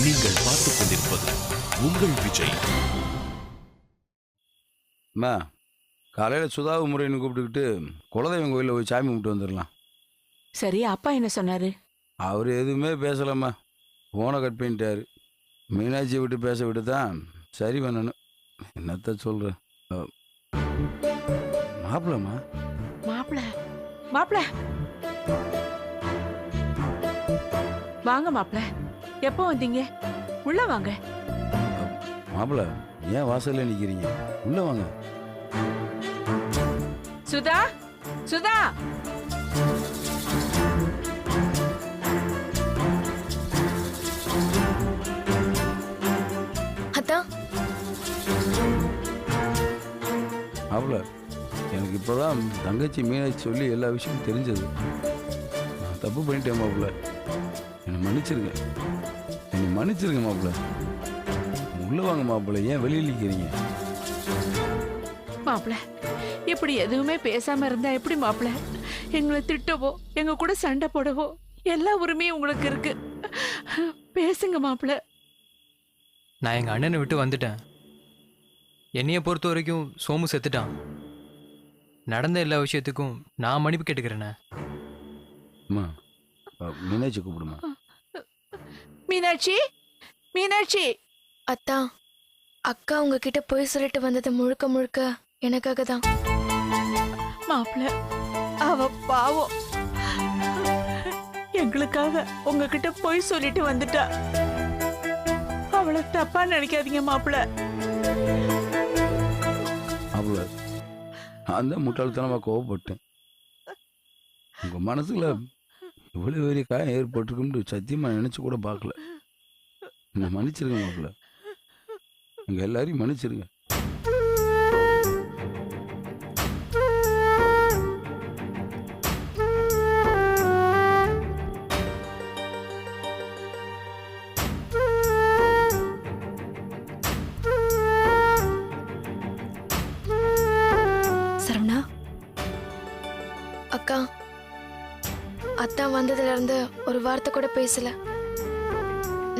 நீங்கள் பார்த்துக் கொண்டிருப்பது உங்கள் விஜய். அம்மா, காலையில் சுதாவு முறைன்னு கூப்பிட்டுக்கிட்டு குலதெய்வம் கோயிலில் போய் சாமி கும்பிட்டு வந்துடலாம். சரி, அப்பா என்ன சொன்னாரு? அவர் எதுவுமே பேசலம்மா, ஃபோனை கட் பண்ணிட்டாரு. மீனாட்சியை விட்டு பேச விட்டு தான் சரி பண்ணணும். என்னத்த சொல்கிறேன். மாப்பிள்ளம்மா. மாப்பிள்ள மாப்பிள்ள வாங்க மாப்பிள்ள. எப்போ வந்தீங்க? உள்ள வாங்க. மாப்பிள்ள, ஏன் வாசல்ல நிற்கிறீங்க? உள்ள வாங்க. சுதா, சுதா, அத்தா. மாப்பிள்ள, எனக்கு இப்போதான் தங்கச்சி மீனாட்சி சொல்லி எல்லா விஷயமும் தெரிஞ்சது. நான் தப்பு பண்ணிட்டேன் மாப்பிள்ள, என்னை மன்னிச்சிருங்க. என்னை மன்னிச்சிருங்க மாப்பிள்ள. உள்ள வாங்க மாப்பிள்ள, ஏன் வெளியில் நிற்கிறீங்க? மாப்பிள்ள இப்படி எதுவுமே பேசாம இருந்தா எப்படி மாப்பிள்ள? எங்களை திட்டவோ எங்க கூட சண்டை போடவோ எல்லா உரிமையும் உங்களுக்கு இருக்கு. பேசுங்க மாப்பிள்ள. நான் எங்கள் அண்ணனை விட்டு வந்துட்டேன். என்னையை பொறுத்த வரைக்கும் சோமு செத்துட்டான். நடந்த எல்லா விஷயத்துக்கும் நான் மன்னிப்பு கேட்டுக்கிறேண்ணே. அம்மா, மீனாட்சி கூப்பிடுமா. மீனாட்சி, மீனாட்சி. அத்தா, அக்கா உங்ககிட்ட போய் சொல்லிட்டு வந்தது முழுக்க முழுக்க எனக்காக தான். மாப்பிள்ள அவ பாவம், எங்களுக்காக உங்ககிட்ட போய் சொல்லிட்டு வந்துட்டா. அவளை தப்பா நினைக்காதீங்க மாப்பிள்ள. மாப்பிள்ள, நான் தான் முட்டாள்தனமாக கோவப்பட்டேன். உங்கள் மனசுல இவ்வளோ பெரிய காயம் ஏற்பட்டிருக்குன்னு சத்தியமாக நினச்சி கூட பார்க்கல. என்னை மன்னிச்சிருங்க மாப்பிள்ள, எங்கள் எல்லாரையும் மன்னிச்சிருங்க. சரவணா, அக்கா, அத்தா வந்ததுல இருந்து ஒரு வார்த்தை கூட பேசல.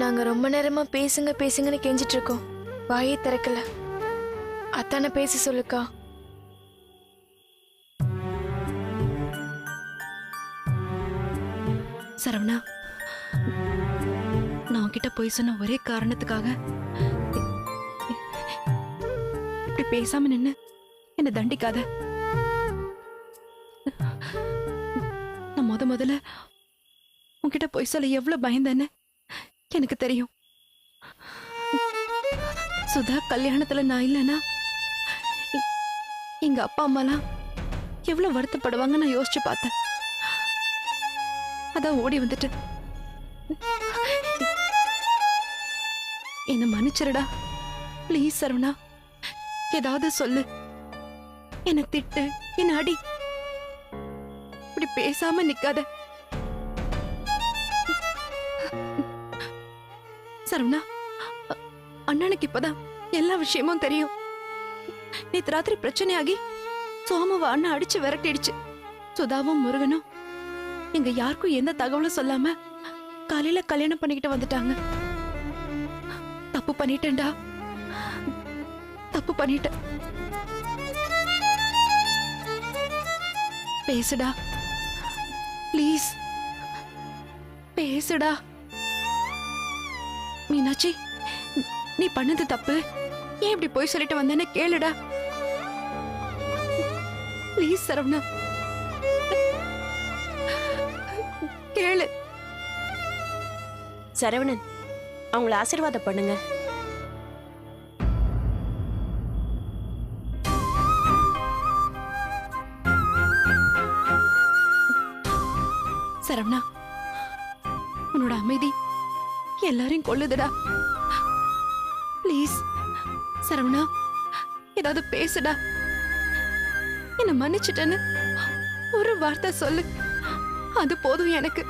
நாங்க ரொம்ப நேரமா பேசுங்க பேசுங்கன்னு கெஞ்சிட்டு இருக்கோம், வாயே திறக்கல. அத்தானை பேச சொல்லுக்கா. சரவணா, நான் உன்கிட்ட போய் சொன்ன ஒரே காரணத்துக்காக இப்படி பேசாம நின்னு என்ன தண்டிக்காத. நான் முதல்ல உன்கிட்ட போய் சொல்ல எவ்வளவு பயந்தேன்னு எனக்கு தெரியும். சுதா கல்யாணத்துல நான் இல்லைன்னா எங்க அப்பா அம்மாலாம் எவ்வளவு வருத்தப்படுவாங்க நான் யோசிச்சு பார்த்தேன். அதான் ஓடி வந்துட்டு. என்ன மன்னிச்சிருடா ப்ளீஸ் சரவணா. ஏதாவது சொல்லு, என்ன திட்டு, என்ன அடி, இப்படி பேசாம நிக்காத சரவணா. அண்ணனுக்கு இப்பதான் எல்லா விஷயமும் தெரியும். நேத்து ராத்திரி பிரச்சனையாகி சோமுவ அண்ணன் அடிச்சு விரட்டிடுச்சு. சுதாவும் முருகனும் எங்க யாருக்கும் எந்த தகவலும் சொல்லாம காலையில கல்யாணம் பண்ணிக்கிட்டு வந்துட்டாங்க. தப்பு பண்ணிட்டேன்டா, தப்பு பண்ணிட்டேன். பேசுடா ப்ளீஸ், பேசுடா. மீனாட்சி, நீ பண்ணது தப்பு, ஏன் இப்படி போய் சொல்லிட்டு வந்தேன்னு கேளுடா ப்ளீஸ் சரவணா, கேளு. சரவணன், அவங்கள ஆசீர்வாதம் பண்ணுங்க. சரவணா, உன்னோட அமைதி எல்லாரையும் கொல்லுதுடா. ப்ளீஸ் சரவணா, ஏதாவது பேசுடா. என்ன மன்னிச்சிட்டேன்னு ஒரு வார்த்தை சொல்லு, அது போதும் எனக்கு.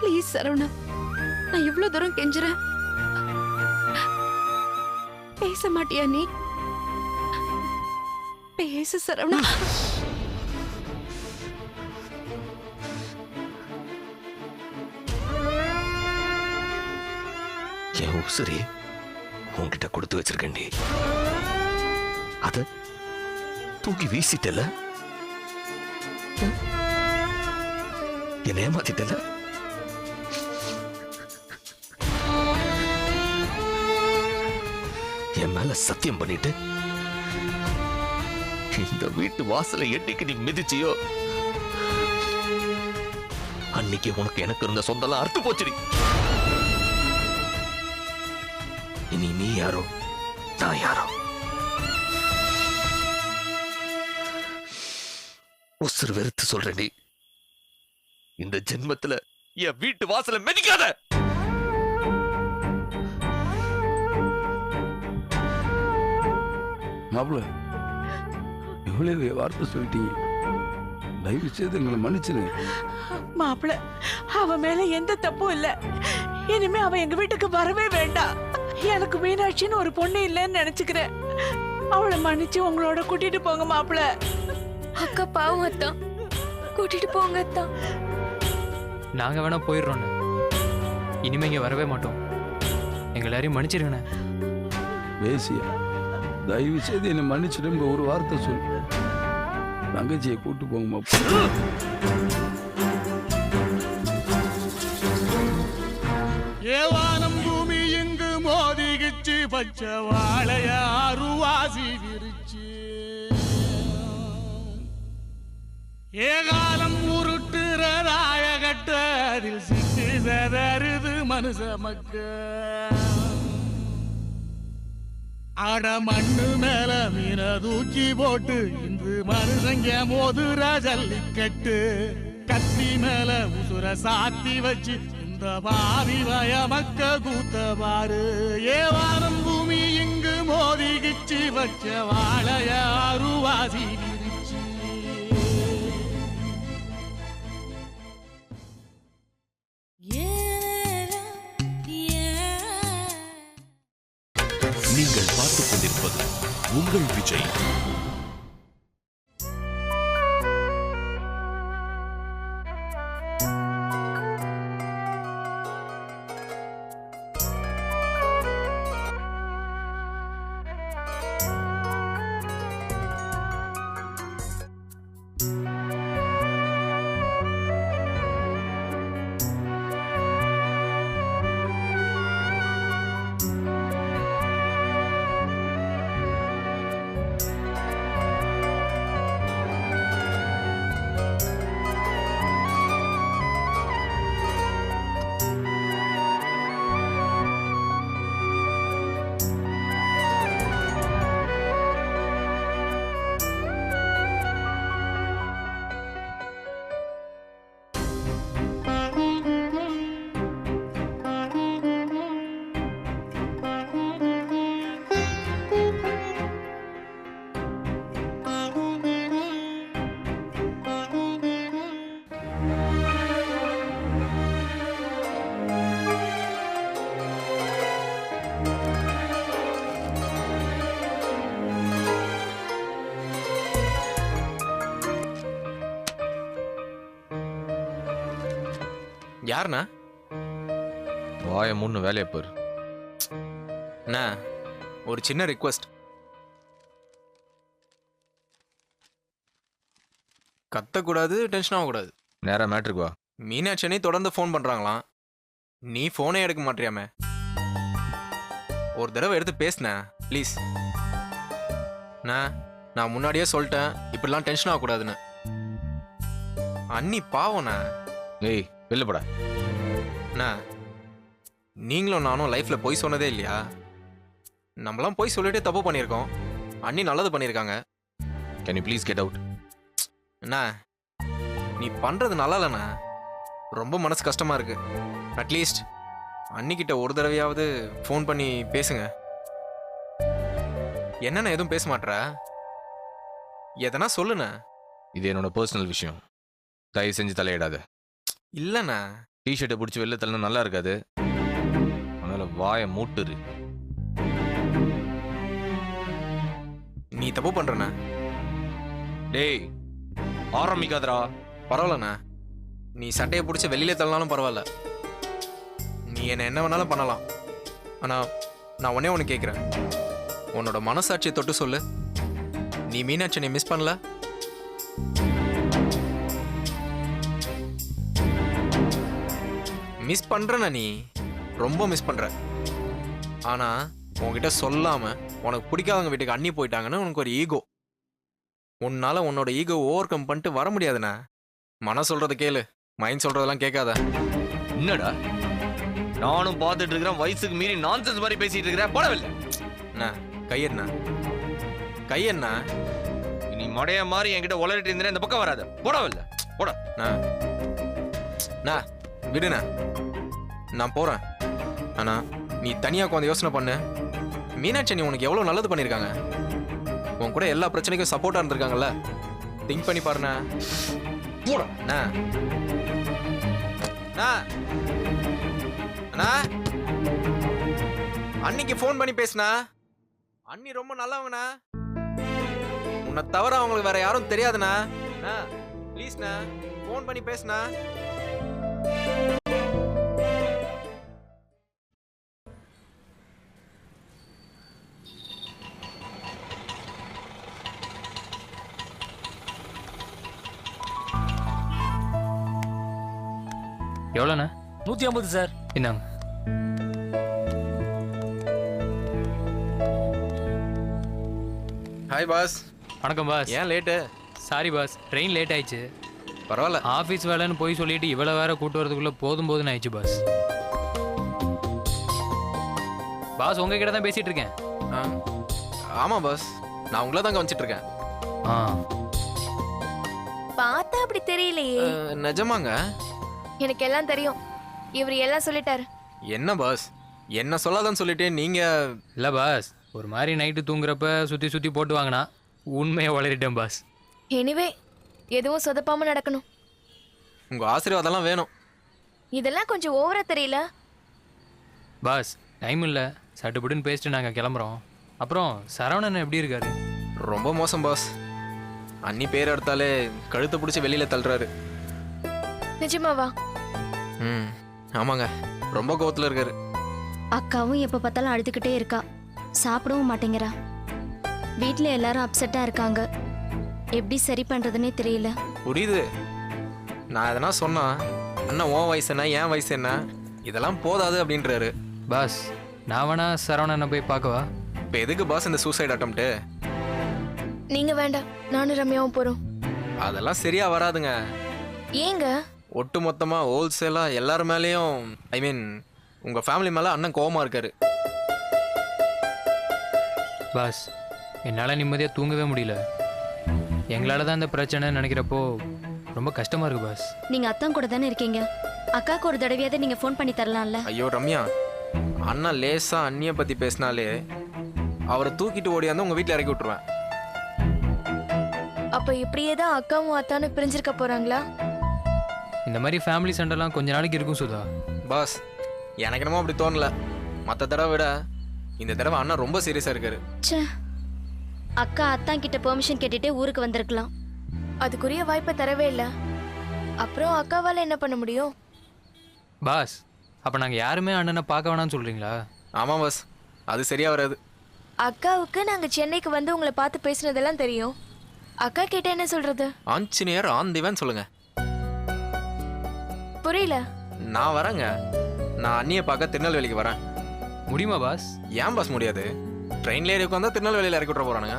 ப்ளீஸ் சரவணா, நான் இவ்வளவு தூரம் கெஞ்சுறேன், பேச மாட்டியா நீ? பேசு சரவணா. என் உசுரே உன்கிட்ட கொடுத்து வச்சிருக்கேன்டி. அத தூக்கி வீசிட்டல, என்ன ஏமாத்திட்டல. என் மேல சத்தியம் பண்ணிட்டு இந்த வீட்டு வாசலை எட்டிக்கு நீ மிதிச்சியோ அன்னைக்கு உனக்கு எனக்கு இருந்த சொந்தெல்லாம் அறுத்து போச்சுடி. இனி நீ யாரோ நான் யாரோ உசுறு வெறுத்து சொல்றேன்டி. இந்த ஜென்மத்துல என் வீட்டு வாசலை மிதிக்காத. மாப்பிள்ள எவ்வளவு வார்த்தை சொல்லிட்டீங்க, தயவு செய்து எங்களை மன்னிச்சிருங்க. மாப்பிள்ள அவ மேல எந்த தப்பும் இல்ல. இனிமே அவ எங்க வீட்டுக்கு வரவே வேண்டாம். எனக்கு மீனாட்சின்னு ஒரு பொண்ணு இல்லைன்னு நினைச்சுக்கிறேன். அவளை மன்னிச்சு உங்களோட கூட்டிட்டு போங்க மாப்பிள்ள. அக்கா பாவம் அத்தா, கூட்டிட்டு போங்க அத்தா. நாங்க வேணா போயிடுறோண்ணே. இனிமே இங்க வரவே மாட்டோம். எங்க எல்லாரையும் மன்னிச்சிருங்கண்ணே. பேசியா தயவு செய்து என்னை மன்னிச்சிடுங்க, ஒரு வார்த்தை சொல்லு. தங்கச்சியை கூட்டு போங்க மாப்பிள்ள. ஏவானம் பூமி இங்கு மோதிகிச்சு பச்சை வாழைய அருவாசி விரிச்சு ஏகாலம் உருட்டுறதாய கட்ட அதில் சிக்கி சதறுது மனுஷ மக்க. அட மண்ணு மேல மீன தூக்கி போட்டு இன்று மனுஷங்க மோதுர ஜல்லிக்கட்டு. கத்தி மேல உசுர சாத்தி வச்சு இந்த பாவி வயமக்க கூத்த பாரு. ஏவானம் பூமி இங்கு மோதிகிச்சு வச்ச வாழைய அருவாசி விரிச்சு. நீங்கள் பார்த்துக் கொண்டிருப்பது உங்கள் விஜய். யாருண்ணா? வாய மூணு வேலையை போரு. அண்ணா ஒரு சின்ன ரிக்வெஸ்ட். கத்தக்கூடாது, டென்ஷன் ஆகக்கூடாது. நேரா மேட்ருக்கு வா. மீனாட்சி தொடர்ந்து ஃபோன் பண்றாங்களாம். நீ ஃபோனே எடுக்க மாட்டியாமே. ஒரு தடவை எடுத்து பேசுன ப்ளீஸ். நான் முன்னாடியே சொல்லிட்டேன் இப்படிலாம் டென்ஷன் ஆகக்கூடாதுன்னு. அண்ணி பாவண்ணா. ஏய் வெளில போடா. நீங்களும் நானும் லைஃப்ல போய் சொன்னதே இல்லையா? நம்மளாம் போய் சொல்லிட்டு தப்பு பண்ணியிருக்கோம். அண்ணி நல்லது பண்ணியிருக்காங்க. Can you please get out? அண்ணா நீ பண்றது நல்லா இல்லைண்ணா. ரொம்ப மனசு கஷ்டமா இருக்கு. அட்லீஸ்ட் அன்னிக்கிட்ட ஒரு தடவையாவது ஃபோன் பண்ணி பேசுங்க. என்னண்ணா எதுவும் பேச மாட்டேற? எதனா சொல்லுண்ணா. இது என்னோட பர்சனல் விஷயம், தயவு செஞ்சு தலையிடாத. இல்லண்ணா. டிஷர்ட்டை பிடிச்சி வெளில தள்ளனா நல்லா இருக்காது. அதனால வாயை மூட்டுரு. நீ தப்பு பண்றண்ணா. டேய் ஆரம்பிக்காதடா. பரவாயில்லண்ணா, நீ சட்டையை பிடிச்சி வெளியில தள்ளனாலும் பரவாயில்ல. நீ என்ன வேணாலும் பண்ணலாம். ஆனா நான் ஒன்னே ஒன்று கேட்குறேன். உன்னோட மனசாட்சியை தொட்டு சொல்லு, நீ மீனாட்சி நீ மிஸ் பண்ணல? மிஸ் பண்றேண்ணா, நீ ரொம்ப மிஸ் பண்ற. ஆனா உன்கிட்ட சொல்லாம உனக்கு பிடிக்காதவங்க வீட்டுக்கு அண்ணி போயிட்டாங்கன்னு உனக்கு ஒரு ஈகோ. உன்னால உன்னோட ஈகோ ஓவர் கம் பண்ணிட்டு வர முடியாதுண்ணா. மன சொல்றத கேளு, மைண்ட் சொல்றதெல்லாம் கேட்காத. என்னடா நானும் பார்த்துட்டு இருக்கிறேன், வயசுக்கு மீறி நான்சென்ஸ் மாதிரி பேசிட்டு இருக்கிறேன். போடவில்லை அண்ணா கையண்ணா, கையண்ணா. நீ மடைய மாதிரி என்கிட்ட உளறிட்டு இருந்தேன், இந்த பக்கம் வராத. போடவில்லை போட. அண்ணா விடுண்ணா, நான் போறேன். ஆனா நீ தனியா உட்காந்து யோசனை பண்ணு. மீனாட்சி நீ உனக்கு எவ்வளவு நல்லது பண்ணிருக்காங்க. உன் கூட எல்லா பிரச்சனைக்கும் சப்போர்ட்டா இருந்திருக்காங்கல்ல. திங்க் பண்ணி பாருண்ணா. போட. அண்ணா அண்ணா அண்ணா, அன்னிக்கு ஃபோன் பண்ணி பேசுனா. அண்ணி ரொம்ப நல்லவங்கண்ணா. உன்னை தவிர அவங்களுக்கு வேற யாரும் தெரியாதுண்ணா. ப்ளீஸ்ண்ணா ஃபோன் பண்ணி பேசுனா. எவ்வளோண்ணா? 150 சார். இந்தாங்க. Hi boss. வணக்கம் பாஸ். ஏன் late? Sorry boss, train late ஆயிடுச்சு. பரவாயில்ல. ஆஃபீஸ் வேலைன்னு போய் சொல்லிட்டு இவ்வளோ வேற கூட்டு வரதுக்குள்ளே போதும்னு ஆயிடுச்சு பாஸ். பாஸ் உங்ககிட்ட தான் பேசிட்டு இருக்கேன். ஆமா பாஸ், நான் உங்களை தாங்க வச்சிட்டு இருக்கேன். ஆ பார்த்தா அப்படி தெரியலையே. நிஜமாங்க? எனக்கு எல்லாம் தெரியும். இவர் எல்லாம் சொல்லிட்டாரு. என்ன பாஸ், என்ன சொல்லாதன்னு சொல்லிட்டு நீங்க? இல்லை பாஸ், ஒரு மாதிரி நைட்டு தூங்குறப்ப சுற்றி சுற்றி போட்டு வாங்கினா உண்மையை வளரிட்டேன் பாஸ். எனிவே எதுவும் சொதப்பாம நடக்கணும். உங்க ஆசீர்வாதம்லாம் வேணும். இதெல்லாம் கொஞ்சம் ஓவரா தெரியல பாஸ். டைம் இல்லை, சட்டுப்புட்டுன்னு பேசிட்டு நாங்கள் கிளம்புறோம். அப்புறம் சரவணன் எப்படி இருக்காரு? ரொம்ப மோசம் பாஸ். அன்னி பேர் எடுத்தாலே கழுத்தை பிடிச்சி வெளியில தள்ளுறாரு. நிஜமாவா? ஆமாங்க, ரொம்ப கோவத்துல இருக்காரு. அக்காவும் எப்ப பார்த்தாலும் அழுதுகிட்டே இருக்கா, சாப்பிடவும் மாட்டேங்கிறா. வீட்ல எல்லாரும் அப்செட்டா இருக்காங்க. எப்படி சரி பண்றதுன்னே தெரியல. புரியுது. நான் எதனா சொன்னா அண்ணா உன் வயசு என்ன என் வயசு என்ன இதெல்லாம் போதாது அப்படின்றாரு. பாஸ் நான் வேணா சரவணனை போய் பார்க்கவா? இப்போ எதுக்கு பாஸ் இந்த சூசைட் அட்டம்ப்ட்? நீங்க வேண்டாம், நானும் ரம்யாவும் போறோம். அதெல்லாம் சரியா வராதுங்க. ஏங்க? ஒட்டு மொத்தமா ஹோல்சேலா எல்லார் மேலேயும், ஐ மீன் உங்க ஃபேமிலி மேல அண்ணன் கோவமா இருக்காரு. பாஸ் என்னால் நிம்மதியாக தூங்கவே முடியல. எங்களால் தான் இந்த பிரச்சனை நினைக்கிறப்போ ரொம்ப கஷ்டமா இருக்கு பாஸ். நீங்க அத்தான் கூட தானே இருக்கீங்க, அக்காவுக்கு ஒரு தடவையாவது நீங்க ஃபோன் பண்ணி தரலாம்ல. ஐயோ ரம்யா, அண்ணா லேசா அண்ணியை பத்தி பேசினாலே அவரை தூக்கிட்டு ஓடியாந்து உங்க வீட்டில் இறக்கி விட்டுருவேன். அப்ப இப்படியே தான் அக்காவும் அத்தானும் பிரிஞ்சிருக்க போறாங்களா? இந்த மாதிரி ஃபேமிலி சண்டைலாம் கொஞ்ச நாளைக்கு இருக்கும் சுதா. பாஸ் எனக்கு என்னமோ அப்படி தோணல. மற்ற தடவை விட இந்த தடவை அண்ணா ரொம்ப சீரியஸா இருக்காரு. ச்சே, அக்கா அத்தான் கிட்ட பெர்மிஷன் கேட்டுட்டே ஊருக்கு வந்திருக்கலாம். அதுக்குரிய வாய்ப்பை தரவே இல்லை. அப்புறம் அக்காவால என்ன பண்ண முடியும்? பாஸ் அப்போ நாங்கள் யாருமே அண்ணனை பார்க்க வேணாம்னு சொல்கிறீங்களா? ஆமாம் பாஸ், அது சரியா வராது. அக்காவுக்கு நாங்க சென்னைக்கு வந்து உங்களை பார்த்து பேசினதெல்லாம் தெரியும். அக்கா கிட்ட என்ன சொல்றது? ஆஞ்சநேயர் ஆந்திவன் சொல்லுங்க. புரியல. நான் வரேங்க, நான் அண்ணியை பார்க்க திருநெல்வேலிக்கு வரேன். முடியுமா பாஸ்? ஏன் பாஸ் முடியாது? ட்ரெயின்ல ஏறி உட்காந்தா திருநெல்வேலியில் இறக்கி விட்ற போறானுங்க.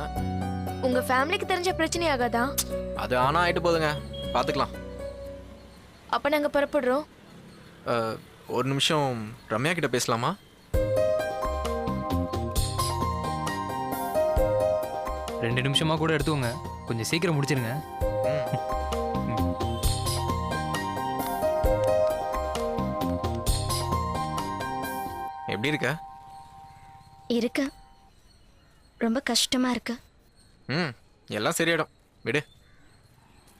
உங்க ஃபேமிலிக்கு தெரிஞ்ச பிரச்சனை ஆகாதா? அது ஆனா ஆயிட்டு போதுங்க, பார்த்துக்கலாம். அப்ப நாங்க புறப்படுறோம். ஒரு நிமிஷம் ரம்யா கிட்ட பேசலாமா? ரெண்டு நிமிஷமா கூட எடுத்துக்கோங்க, கொஞ்சம் சீக்கிரம் முடிச்சிருங்க. எப்படி இருக்க? இருக்க, ரொம்ப கஷ்டமா இருக்கு. எல்லாம் சரியாயிடும், விடு.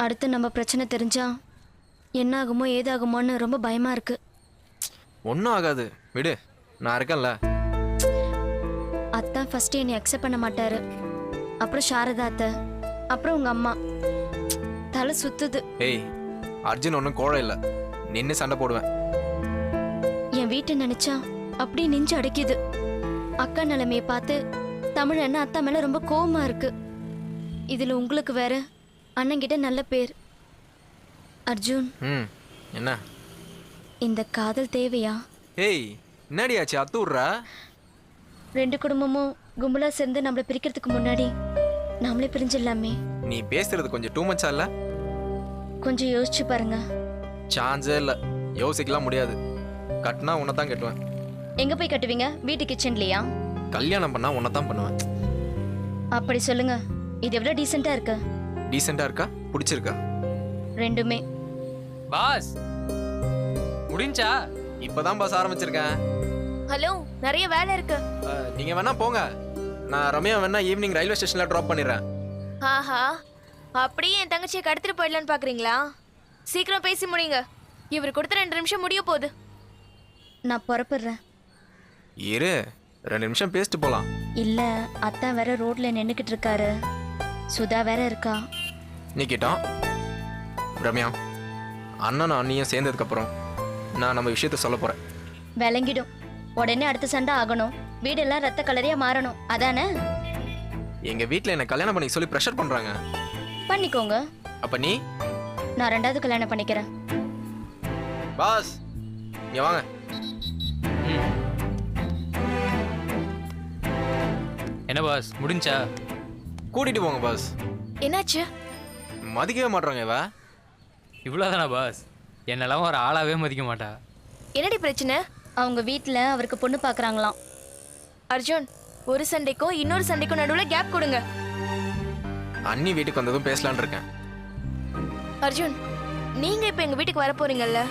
அடுத்து நம்ம பிரச்சனை தெரிஞ்சா என்ன ஆகுமோ ஏதாகுமோன்னு ரொம்ப பயமா இருக்கு. ஒன்றும் ஆகாது, விடு, நான் இருக்கேன்ல. அத்தான் ஃபர்ஸ்ட் என்னை அக்செப்ட் பண்ண மாட்டாரு, அப்புறம் சாரதா அத்தை, அப்புறம் உங்க அம்மா. தலை சுத்துது. ஏய், அர்ஜுன் ஒன்றும் கோழை இல்லை, நின்று சண்டை போடுவேன். என் வீட்டை நினைச்சா அப்படி நெஞ்சு அடைக்குது. அக்கா நிலைமைய பார்த்து தமிழ் அண்ணன் அத்தா மேல ரொம்ப கோவமா இருக்கு. இதுல உங்களுக்கு வேற அண்ணன்கிட்ட நல்ல பேர். அர்ஜுன், என்ன இந்த காதல் தேவையா? ஏய், என்னடி ஆச்சு? அத்துடுறா. 2 குடும்பமும் கும்பலா சேர்ந்து நம்மள பிரிக்கிறதுக்கு முன்னாடி நாமளே பிரிஞ்சிடலாமே. நீ பேசுறது கொஞ்சம் டூ மச்சா இல்ல? கொஞ்சம் யோசிச்சு பாருங்க. சான்ஸே இல்ல, யோசிக்கலாம் முடியாது. கட்டினா உன்னை தான் கட்டுவேன். எங்க போய் கட்டுவீங்க? வீட்டு கிச்சன்லயா? கல்யாணம் பண்ணா உன்னை தான் பண்ணுவேன். அப்படி சொல்லுங்க. இது எவ்வளவு டீசெண்டா இருக்கு. டீசெண்டா இருக்கா? பிடிச்சிருக்கா? ரெண்டுமே. பாஸ் முடிஞ்சா? இப்பதான் பாஸ் ஆரம்பிச்சிருக்கேன். ஹலோ, நிறைய வேலை இருக்கு. நீங்க வேணா போங்க. நான் ரம்யா வேணா ஈவினிங் ரயில்வே ஸ்டேஷன்ல டிராப் பண்ணிடுறேன். ஆஹா, அப்படியே என் தங்கச்சியை கடத்திட்டு போயிடலான்னு பாக்குறீங்களா? சீக்கிரம் பேசி முடியுங்க. இவர் கொடுத்த 2 நிமிஷம் முடிய போகுது. நான் புறப்படுறேன். இரு, 2 நிமிஷம் பேசிட்டு போலாம். இல்ல, அத்தா வேற ரோட்ல நின்னுக்கிட்டு இருக்காரு. சுதா வேற இருக்கா. நீ கேட்டான் ரம்யா, அண்ணனும் அண்ணியும் சேர்ந்ததுக்கு அப்புறம் நான் நம்ம விஷயத்த சொல்ல போறேன். விளங்கிடும். உடனே அடுத்த சண்டை ஆகணும். வீடெல்லாம் ரத்த கலரியா மாறணும். அதானே? எங்க வீட்ல என்ன கல்யாணம் பண்ணி சொல்லி ப்ரெஷர் பண்றாங்க. பண்ணிக்கோங்க. அப்ப நீ? நான் 2வது கல்யாணம் பண்ணிக்கிறேன். பாஸ், இங்க வாங்க. என்ன பாஸ் முடிஞ்சா? கூட்டிட்டு போங்க பாஸ். என்னாச்சு? மதிக்கவே மாட்றாங்க இவ. இவ்வளோதானா பாஸ்? என்னெல்லாம் ஒரு ஆளாவே மதிக்க மாட்டா. என்னடி பிரச்சனை? அவங்க வீட்ல அவருக்கு பொண்ணு பாக்குறாங்களாம். அர்ஜுன், ஒரு சண்டைக்கும் இன்னொரு சண்டைக்கும் நடுவுல கேப் கொடுங்க. அண்ணி வீட்டுக்கு வந்ததும் பேசலான்னு இருக்கேன். அர்ஜுன், நீங்க இப்ப எங்க வீட்டுக்கு வர போறீங்கல்ல?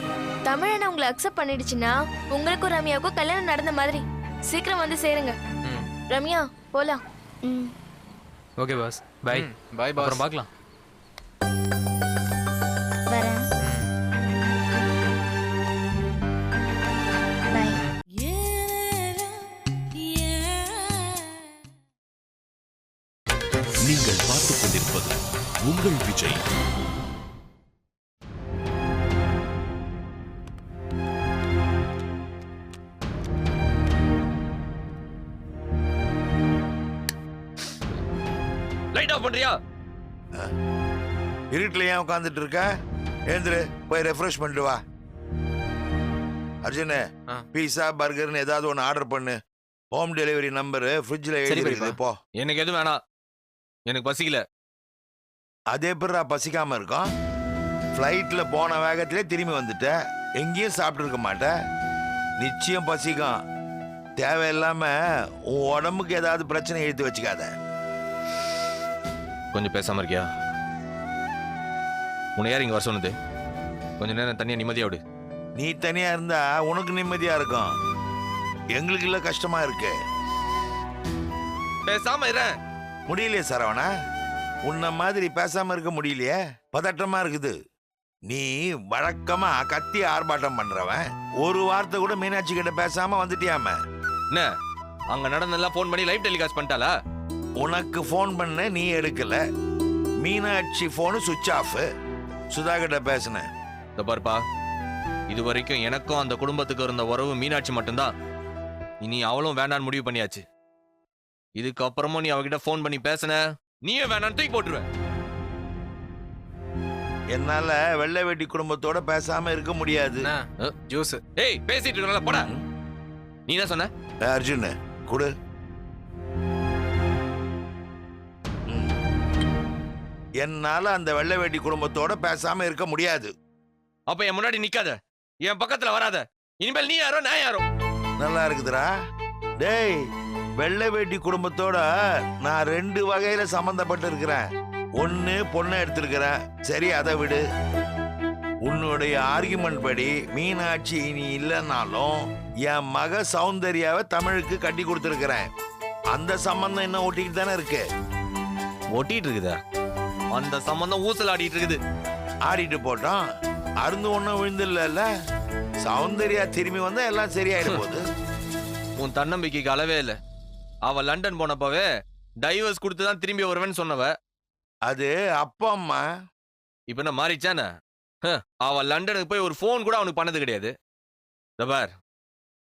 தமிழனை உங்களை அக்செப்ட் பண்ணிடுச்சுன்னா உங்களுக்கும் ரம்யாவுக்கும் கல்யாணம் நடந்த மாதிரி. சீக்கிரம் வந்து சேருங்க. ரம்யா, போலாம். Okay boss, bye. Bye boss. அப்புறம் பார்க்கலாம். வரேன். பை. நீங்கள் பார்த்துக் கொண்டிருப்பது உங்கள் விஜய். லைட் ஆஃப் பண்றியா? இருட்டில் ஏன் உட்காந்துட்டு இருக்க? எழுந்துரு, போய் ரெஃப்ரெஷ் பண்ணிட்டு வா. அர்ஜுனு, பீஸா பர்கர்னு ஏதாவது ஒன்று ஆர்டர் பண்ணு. ஹோம் டெலிவரி நம்பரு ஃப்ரிட்ஜில் எழுதிருக்கு. போ. எனக்கு எதுவும் வேணாம், எனக்கு பசிக்கல. அதே பேர் பசிக்காம இருக்கும். ஃப்ளைட்டில் போன வேகத்திலே திரும்பி வந்துட்ட. எங்கேயும் சாப்பிட்டு இருக்க மாட்டேன். நிச்சயம் பசிக்கும். தேவையில்லாம உன் உடம்புக்கு ஏதாவது பிரச்சனை எழுத்து வச்சுக்காத. கொஞ்சம் பேசாம இருக்கியா? உன்னை யார் இங்க வர சொன்னது? கொஞ்ச நேரம் தனியா நிம்மதியா விடு. நீ தனியா இருந்தா உனக்கு நிம்மதியா இருக்கும், எங்களுக்கு இல்ல கஷ்டமா இருக்கு. பேசாம இரு. முடியலையே சரவணா, உன்ன மாதிரி பேசாம இருக்க முடியலையே. பதட்டமா இருக்குது. நீ வழக்கமா கத்தி ஆர்ப்பாட்டம் பண்றவன். ஒரு வார்த்தை கூட மீனாட்சி கிட்ட பேசாம வந்துட்டியாம. என்ன அங்க நடந்தெல்லாம் போன் பண்ணி லைவ் டெலிகாஸ்ட் பண்ணிட்டாளா? உனக்கு போன் பண்ண நீ எடுக்கல. மீனாட்சி போனு சுவிட்ச் ஆஃப். சுதா கிட்ட பேசின. இந்த பாருப்பா, இது வரைக்கும் எனக்கும் அந்த குடும்பத்துக்கு இருந்த உறவு மீனாட்சி மட்டும்தான். இனி அவளும் வேண்டான்னு முடிவு பண்ணியாச்சு. இதுக்கப்புறமும் நீ அவகிட்ட போன் பண்ணி பேசின, நீயே வேணான்னு தூக்கி போட்டுருவேன். என்னால வெள்ளை வேட்டி குடும்பத்தோட பேசாம இருக்க முடியாது. ஜூஸ். ஏய், பேசிட்டு இருக்கல, போடா. நீ என்ன சொன்ன? அர்ஜுன் குடு. என்னால அந்த வெள்ளை வேட்டி குடும்பத்தோட பேசாம இருக்க முடியாது. அப்ப என் முன்னாடி நிக்காத, என் பக்கத்துல வராத. இனிமேல் நீ யாரோ நான் யாரோ. நல்லா இருக்குதுடா. டேய், வெள்ளை வேட்டி குடும்பத்தோட நான் 2 வகையில சம்பந்தப்பட்டு இருக்கிறேன். ஒன்னு பொண்ணை எடுத்திருக்கிறேன். சரி, அதை விடு. உன்னுடைய ஆர்குமெண்ட் படி மீனாட்சி நீ இல்லைன்னாலும் என் மக சௌந்தர்யாவை தமிழுக்கு கட்டி கொடுத்துருக்கிறேன். அந்த சம்பந்தம் இன்னும் ஒட்டிக்கிட்டு தானே இருக்கு. ஒட்டிட்டு இருக்குதா? அந்த சம்பந்தம் ஊசல் ஆடிட்டு இருக்குது. ஆடிட்டு போட்டோம், அருந்து ஒன்றும் விழுந்துடல. சௌந்தர்யா திரும்பி வந்தா எல்லாம் சரியாயிடும் போது. உன் தன்னம்பிக்கைக்கு அளவே இல்லை. அவ லண்டன் போனப்பவே டைவர்ஸ் கொடுத்துதான் திரும்பி வருவேன்னு சொன்னவ. அது அப்பா அம்மா. இப்ப என்ன மாறிச்சானே? அவ லண்டனுக்கு போய் ஒரு போன் கூட அவனுக்கு பண்ணது கிடையாது. பார்,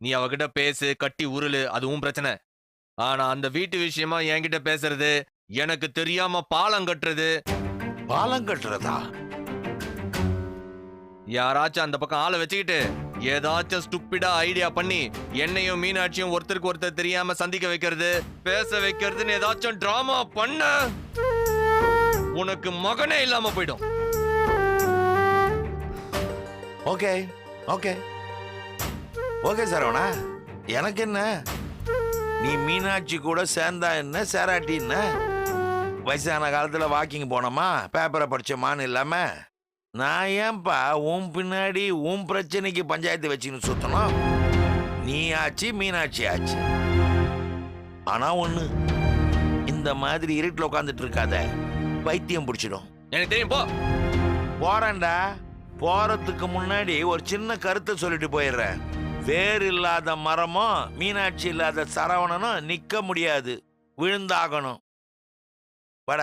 நீ அவகிட்ட பேசு, கட்டி உருளு, அதுவும் பிரச்சனை. ஆனா அந்த வீட்டு விஷயமா என்கிட்ட பேசுறது, எனக்கு தெரியாம பாலம் கட்டுறது. பாலம் கட்டுறதா? யாராச்சும் அந்த பக்கம் ஆளை வச்சுக்கிட்டு ஏதாச்சும் ஸ்டூப்பிடா ஐடியா பண்ணி என்னையும் மீனாட்சியும் ஒருத்தருக்கு ஒருத்தர் தெரியாம சந்திக்க வைக்கிறது, பேச வைக்கிறதுன்னு ஏதாச்சும் டிராமா பண்ண உனக்கு மகனே இல்லாம போயிடும். ஓகே ஓகே ஓகே சரவணா, எனக்கு என்ன, நீ மீனாட்சி கூட சேர்ந்தா என்ன சேராட்டி என்ன? வயசான காலத்துல வாக்கிங் போனோமா, பேப்பரை படிச்சோமான்னு இல்லாம நான் ஏன்பா உன் பின்னாடி உன் பிரச்சனைக்கு பஞ்சாயத்து வச்சுன்னு சுத்தணும்? நீ ஆச்சு மீனாட்சி ஆச்சு. ஆனா ஒண்ணு, இந்த மாதிரி இருட்டில் உட்காந்துட்டு இருக்காத, பைத்தியம் பிடிச்சிடும். எனக்கு தெரியும், போ. போறேன்டா. போறதுக்கு முன்னாடி ஒரு சின்ன கருத்தை சொல்லிட்டு போயிடுறேன். வேர் இல்லாத மரமும் மீனாட்சி இல்லாத சரவணனும் நிக்க முடியாது, விழுந்தாகணும். வட